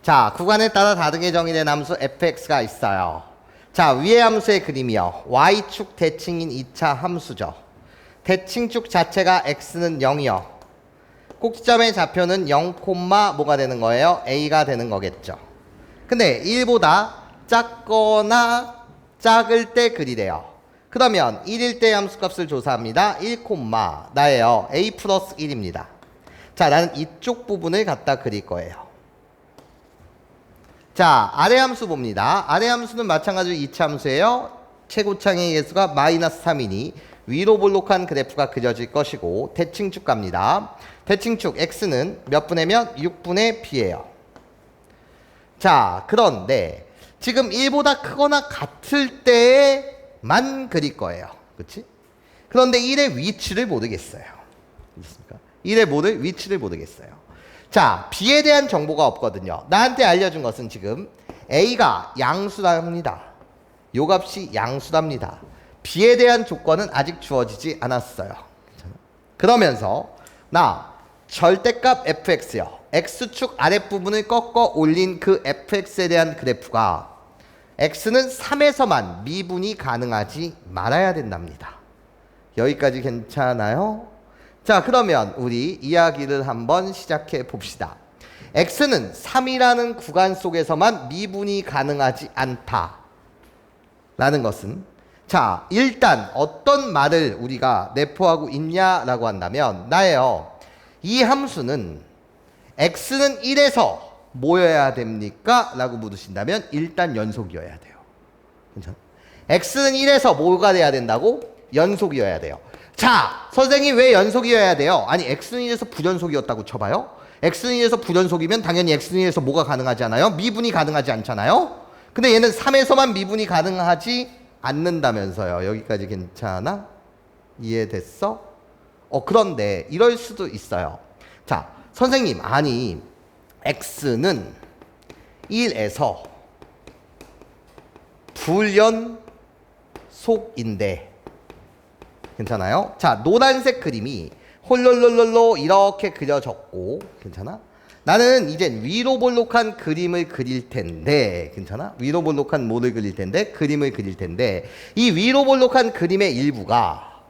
자, 구간에 따라 다르게 정의된 함수 fx가 있어요. 자, 위의 함수의 그림이요. y축 대칭인 2차 함수죠. 대칭축 자체가 x는 0이요. 꼭지점의 좌표는 0, 뭐가 되는 거예요? a가 되는 거겠죠. 근데 1보다 작거나 작을 때 그리래요. 그러면 1일 때 함수값을 조사합니다. 1, 나예요. a 플러스 1입니다. 자, 나는 이쪽 부분을 갖다 그릴 거예요. 자, 아래 함수 봅니다. 아래 함수는 마찬가지로 2차 함수예요. 최고창의 개수가 마이너스 3이니 위로 볼록한 그래프가 그려질 것이고 대칭축 갑니다. 대칭축 x는 몇 분의 몇? 6분의 b예요. 자, 그런데 지금 1보다 크거나 같을 때만 그릴 거예요. 그렇지? 그런데 1의 위치를 모르겠어요. 그렇습니까? 1의 위치를 모르겠어요. 자, b에 대한 정보가 없거든요. 나한테 알려준 것은 지금 a가 양수랍니다. 요 값이 양수랍니다. b에 대한 조건은 아직 주어지지 않았어요. 그러면서 나 절대값 fx요. x축 아랫부분을 꺾어 올린 그 fx에 대한 그래프가 x는 3에서만 미분이 가능하지 말아야 된답니다. 여기까지 괜찮아요? 자, 그러면 우리 이야기를 한번 시작해 봅시다. x는 3이라는 구간 속에서만 미분이 가능하지 않다 라는 것은, 자, 일단 어떤 말을 우리가 내포하고 있냐라고 한다면, 나예요. 이 함수는 x는 1에서 뭐여야 됩니까? 라고 물으신다면 일단 연속이어야 돼요. 괜찮아? x는 1에서 뭐가 돼야 된다고? 연속이어야 돼요. 자, 선생님 왜 연속이어야 돼요? 아니, x는 1에서 불연속이었다고 쳐봐요. x는 1에서 불연속이면 당연히 x는 1에서 뭐가 가능하지 않아요? 미분이 가능하지 않잖아요. 근데 얘는 3에서만 미분이 가능하지 않는다면서요. 여기까지 괜찮아? 이해됐어? 그런데 이럴 수도 있어요. 자, 선생님, 아니 x는 1에서 불연속인데 괜찮아요? 자, 노란색 그림이 홀롤롤롤로 이렇게 그려졌고, 괜찮아? 나는 이제 위로 볼록한 그림을 그릴 텐데, 괜찮아? 위로 볼록한 뭐를 그릴 텐데? 그림을 그릴 텐데, 이 위로 볼록한 그림의 일부가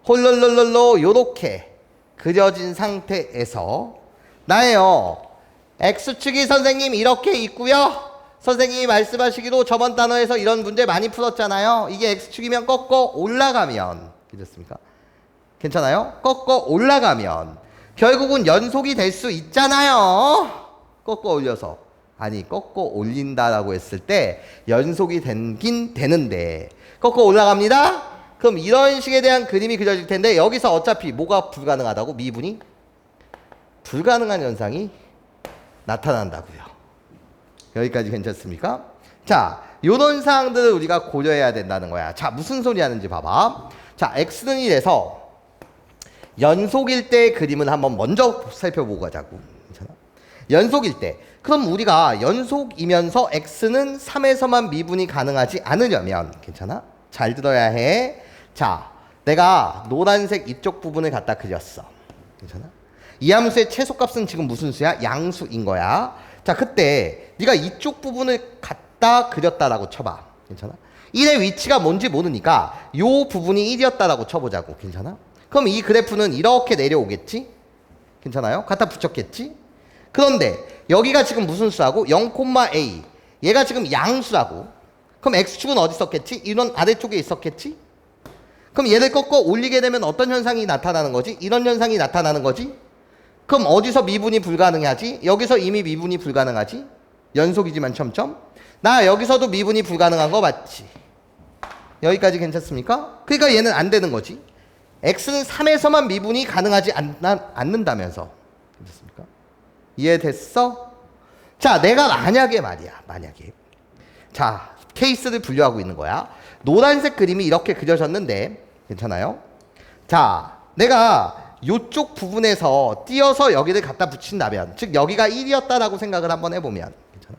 홀롤롤롤로 요렇게 그려진 상태에서 나예요. x축이 선생님 이렇게 있고요. 선생님이 말씀하시기로 저번 단어에서 이런 문제 많이 풀었잖아요. 이게 x축이면 꺾어 올라가면, 그렇습니까? 괜찮아요? 꺾어 올라가면 결국은 연속이 될 수 있잖아요. 꺾어 올려서. 아니, 꺾어 올린다라고 했을 때 연속이 되긴 되는데 꺾어 올라갑니다. 그럼 이런 식에 대한 그림이 그려질 텐데 여기서 어차피 뭐가 불가능하다고? 미분이 불가능한 현상이 나타난다고요. 여기까지 괜찮습니까? 자, 요런 사항들을 우리가 고려해야 된다는 거야. 자, 무슨 소리 하는지 봐봐. 자, x는 1에서 연속일 때의 그림을 한번 먼저 살펴보고 가자고. 괜찮아? 연속일 때. 그럼 우리가 연속이면서 x는 3에서만 미분이 가능하지 않으려면, 괜찮아? 잘 들어야 해. 자, 내가 노란색 이쪽 부분을 갖다 그렸어. 괜찮아? 이 함수의 최소값은 지금 무슨 수야? 양수인 거야. 자, 그때 네가 이쪽 부분을 갖다 그렸다라고 쳐봐. 괜찮아? 1의 위치가 뭔지 모르니까 요 부분이 1이었다라고 쳐보자고. 괜찮아? 그럼 이 그래프는 이렇게 내려오겠지? 괜찮아요? 갖다 붙였겠지? 그런데 여기가 지금 무슨 수하고? 0, a. 얘가 지금 양수라고. 그럼 x축은 어디 있었겠지? 이런 아래쪽에 있었겠지? 그럼 얘를 꺾어 올리게 되면 어떤 현상이 나타나는 거지? 이런 현상이 나타나는 거지? 그럼 어디서 미분이 불가능하지? 여기서 이미 미분이 불가능하지? 연속이지만 점점. 나 여기서도 미분이 불가능한 거 맞지? 여기까지 괜찮습니까? 그러니까 얘는 안 되는 거지. x는 3에서만 미분이 가능하지 않는다면서. 괜찮습니까? 이해됐어? 자, 내가 만약에 말이야. 만약에. 자, 케이스를 분류하고 있는 거야. 노란색 그림이 이렇게 그려졌는데 괜찮아요? 자, 내가 요쪽 부분에서 띄어서 여기를 갖다 붙인다면, 즉 여기가 1이었다라고 생각을 한번 해보면, 괜찮아?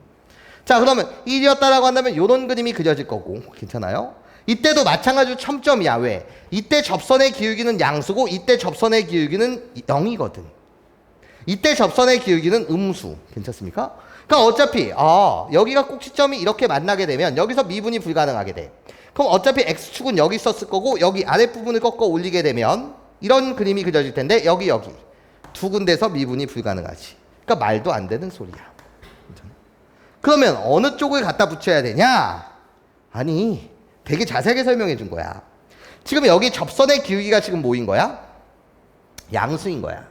자, 그러면 1이었다라고 한다면 요런 그림이 그려질 거고, 괜찮아요? 이때도 마찬가지로 첨점이야. 왜? 이때 접선의 기울기는 양수고 이때 접선의 기울기는 0이거든. 이때 접선의 기울기는 음수. 괜찮습니까? 그러니까 어차피 여기가 꼭 시점이 이렇게 만나게 되면 여기서 미분이 불가능하게 돼. 그럼 어차피 x축은 여기 있었을 거고 여기 아랫부분을 꺾어 올리게 되면 이런 그림이 그려질 텐데 여기 두 군데서 미분이 불가능하지. 그러니까 말도 안 되는 소리야. 괜찮아? 그러면 어느 쪽을 갖다 붙여야 되냐? 아니, 되게 자세하게 설명해 준 거야. 지금 여기 접선의 기울기가 지금 뭐인 거야? 양수인 거야.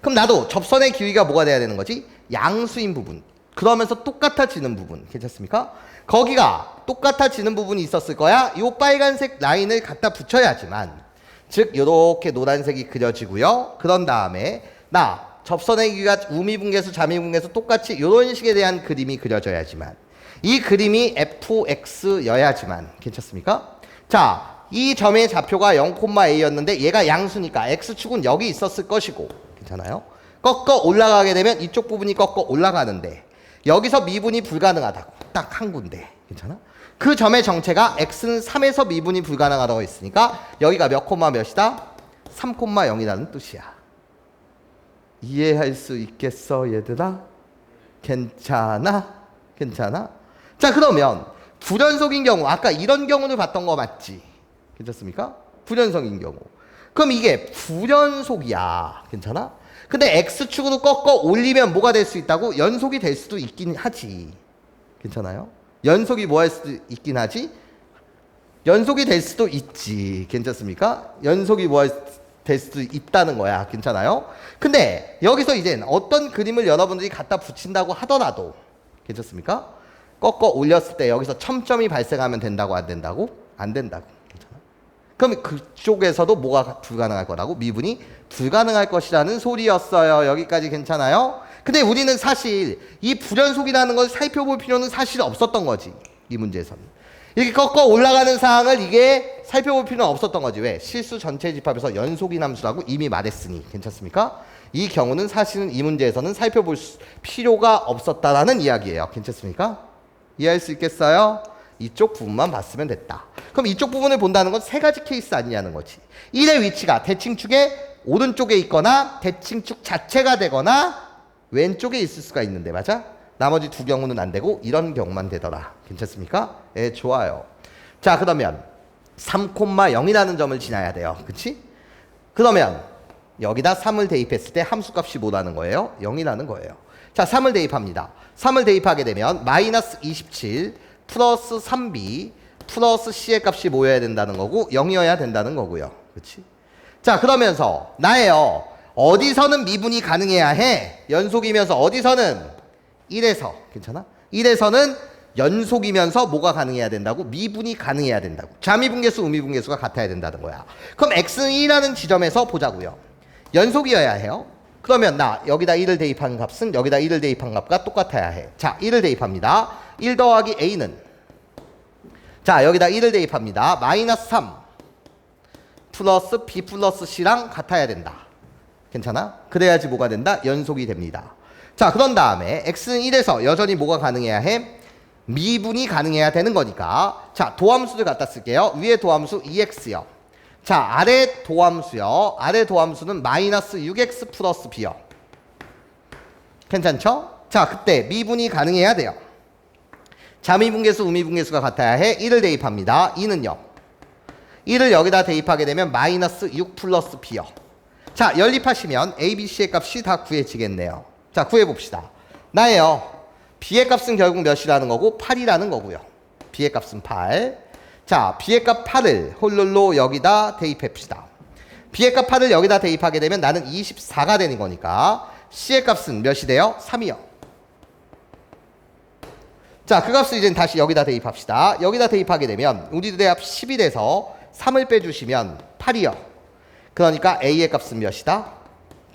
그럼 나도 접선의 기울기가 뭐가 돼야 되는 거지? 양수인 부분. 그러면서 똑같아지는 부분. 괜찮습니까? 거기가 똑같아지는 부분이 있었을 거야. 이 빨간색 라인을 갖다 붙여야지만, 즉 이렇게 노란색이 그려지고요. 그런 다음에 나 접선의 기울기가 우미분계수, 자미분계수 똑같이 이런 식에 대한 그림이 그려져야지만, 이 그림이 fx여야지만. 괜찮습니까? 자, 이 점의 좌표가 0,a였는데 얘가 양수니까 x축은 여기 있었을 것이고, 괜찮아요? 꺾어 올라가게 되면 이쪽 부분이 꺾어 올라가는데 여기서 미분이 불가능하다고. 딱 한 군데. 괜찮아? 그 점의 정체가 x는 3에서 미분이 불가능하다고 했으니까 여기가 몇 콤마 몇이다? 3,0이라는 뜻이야. 이해할 수 있겠어 얘들아? 괜찮아? 괜찮아? 자, 그러면 불연속인 경우, 아까 이런 경우를 봤던 거 맞지? 괜찮습니까? 불연속인 경우. 그럼 이게 불연속이야. 괜찮아? 근데 x축으로 꺾어 올리면 뭐가 될 수 있다고? 연속이 될 수도 있긴 하지. 괜찮아요? 연속이 뭐 할 수도 있긴 하지? 연속이 될 수도 있지. 괜찮습니까? 연속이 뭐 될 수도 있다는 거야. 괜찮아요? 근데 여기서 이젠 어떤 그림을 여러분들이 갖다 붙인다고 하더라도, 괜찮습니까? 꺾어 올렸을 때 여기서 첨점이 발생하면 된다고 안 된다고? 안 된다고. 괜찮아? 그럼 그쪽에서도 뭐가 불가능할 거라고? 미분이 불가능할 것이라는 소리였어요. 여기까지 괜찮아요? 근데 우리는 사실 이 불연속이라는 걸 살펴볼 필요는 사실 없었던 거지. 이 문제에서는. 이렇게 꺾어 올라가는 사항을 이게 살펴볼 필요는 없었던 거지. 왜? 실수 전체 집합에서 연속인 함수라고 이미 말했으니. 괜찮습니까? 이 경우는 사실은 이 문제에서는 살펴볼 필요가 없었다라는 이야기예요. 괜찮습니까? 이해할 수 있겠어요? 이쪽 부분만 봤으면 됐다. 그럼 이쪽 부분을 본다는 건 세 가지 케이스 아니냐는 거지. 1의 위치가 대칭축의 오른쪽에 있거나 대칭축 자체가 되거나 왼쪽에 있을 수가 있는데, 맞아? 나머지 두 경우는 안 되고 이런 경우만 되더라. 괜찮습니까? 예, 좋아요. 자, 그러면 3,0이라는 점을 지나야 돼요. 그치? 그러면 여기다 3을 대입했을 때 함수값이 뭐라는 거예요? 0이라는 거예요. 자, 3을 대입합니다. 3을 대입하게 되면 마이너스 27 플러스 3b 플러스 c의 값이 뭐여야 된다는 거고 0이어야 된다는 거고요. 그치? 자, 그러면서 나예요. 어디서는 미분이 가능해야 해? 연속이면서 어디서는? 1에서. 괜찮아? 1에서는 연속이면서 뭐가 가능해야 된다고? 미분이 가능해야 된다고. 자미분계수, 우미분계수가 같아야 된다는 거야. 그럼 x는 2라는 지점에서 보자고요. 연속이어야 해요. 그러면 나 여기다 1을 대입한 값은 여기다 1을 대입한 값과 똑같아야 해. 자, 1을 대입합니다. 1 더하기 a는, 자, 여기다 1을 대입합니다. 마이너스 3 플러스 b 플러스 c랑 같아야 된다. 괜찮아? 그래야지 뭐가 된다? 연속이 됩니다. 자, 그런 다음에 x는 1에서 여전히 뭐가 가능해야 해? 미분이 가능해야 되는 거니까, 자, 도함수를 갖다 쓸게요. 위에 도함수 2x요. 자, 아래 도함수요. 아래 도함수는 마이너스 6x 플러스 b요. 괜찮죠? 자, 그때 미분이 가능해야 돼요. 자미분계수, 우미분계수가 같아야 해. 1을 대입합니다. 2는요. 1을 여기다 대입하게 되면 마이너스 6 플러스 b요. 자, 연립하시면 a, b, c의 값이 다 구해지겠네요. 자, 구해봅시다. 나예요. b의 값은 결국 몇이라는 거고 8이라는 거고요. b의 값은 8. 자, b의 값 8을 홀롤로 여기다 대입합시다. b의 값 8을 여기다 대입하게 되면 나는 24가 되는 거니까 c의 값은 몇이 돼요? 3이요. 자, 그 값을 이제 다시 여기다 대입합시다. 여기다 대입하게 되면 우리들의 합 10이 돼서 3을 빼주시면 8이요. 그러니까 a의 값은 몇이다?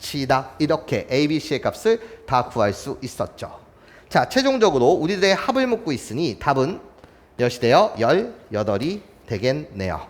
7이다. 이렇게 a, b, c의 값을 다 구할 수 있었죠. 자, 최종적으로 우리들의 합을 묻고 있으니 답은 몇이 돼요? 18이 되겠네요.